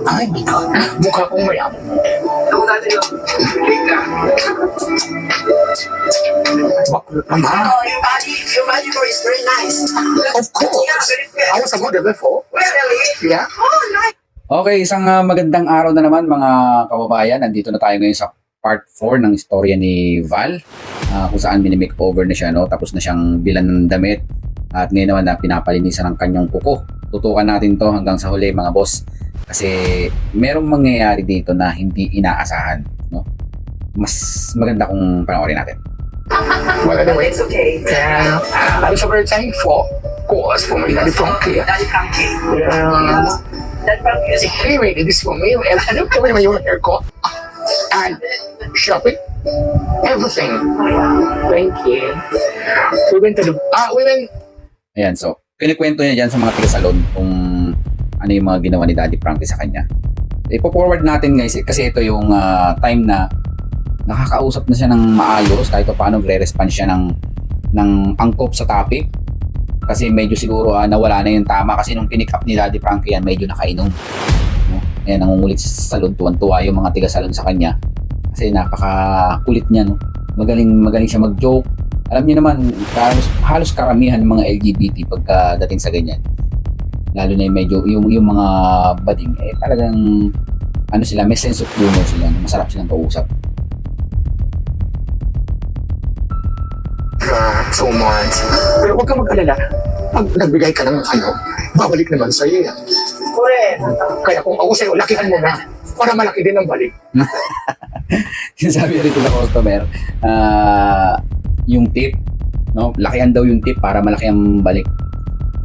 Ay, mukha kong mayaman. Baklot naman. Oh, your body core is very nice. Of course. I was a model before. Really? Yeah. Oh, nice. Okay, isang magandang araw na naman mga kababayan. Nandito na tayo ngayon sa part 4 ng istorya ni Val. Kung saan minimake-over na siya, no? Tapos na siyang bilan ng damit. At ngayon naman na pinapalinisan ng kanyang kuko. Tutukan natin to hanggang sa huli mga boss. Kasi merong mangyayari dito na hindi inaasahan. No? Mas maganda kung panoorin natin. Well, anyway, It's okay. I'm so very thankful, of course, for my daddy Frankie. Daddy Frankie. Yeah. Daddy Frankie is He made this for me, and I don't know when your haircut and shopping, everything. Thank you. We went to the Ayan, so kinikwento niya dyan sa mga taga-salon kung ano yung mga ginawa ni Daddy Frankie sa kanya. Ipo-forward natin guys kasi ito yung time na nakakausap na siya ng maayos kahit pa paano nagre-respond siya ng angkop sa topic. Kasi medyo siguro nawala na yung tama kasi nung pinick up ni Daddy Frankie yan medyo nakainom. No? Ayan, nangungulit sa salon, tuwan-tuwa yung mga taga-salon sa kanya. Kasi napaka-kulit niya, no? Magaling siya mag-joke. Alam niyo naman, halos karamihan ng mga LGBT pagkadating sa ganyan. Lalo na yung medyo, yung mga bading, talagang, sila, may sense of humor sila, masarap silang kausap. so much. Pero huwag ka mag-alala. Pag nagbigay ka ng babalik naman sa'yo yan. correct. Kaya kung ako sa'yo, lakihan mo na para malaki din ang balik. Sinasabi rito ng customer, yung tip, no? Lakihan daw yung tip para malaki ang balik.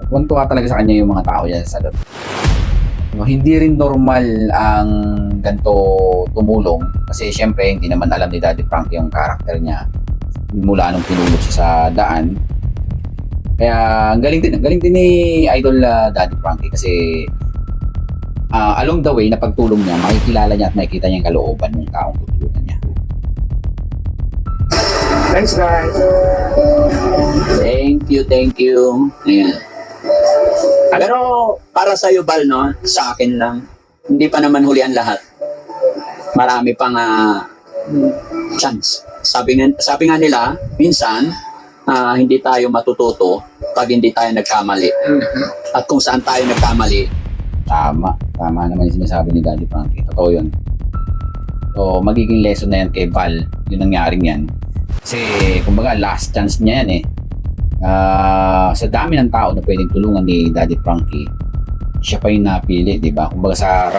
Tuwan-tuwa talaga sa kanya yung mga tao dyan sa salon. No, hindi rin normal ang ganito tumulong kasi syempre hindi naman alam ni Daddy Frankie yung karakter niya mula nung pinulog siya sa daan. Kaya ang galing din ni Idol Daddy Frankie kasi along the way na pagtulong niya, makikilala niya at makikita niya yung kalooban ng taong tutulungan niya. Thanks, guys. Thank you. Ayan. Pero para sa iyo, Val, no? Sa akin lang, hindi pa naman huli ang lahat. Marami pang chance. Sabi nga nila, minsan, hindi tayo matututo pag hindi tayo nagkamali. At kung saan tayo nagkamali, Tama naman yung sinasabi ni Daddy Frankie. Totoo yun. So, magiging lesson na yan kay Val, yung nangyaring yan. Kasi, kumbaga, last chance niya yan eh. Sa dami ng tao na pwedeng tulungan ni Daddy Frankie, siya pa yung napili, di ba? Kumbaga sa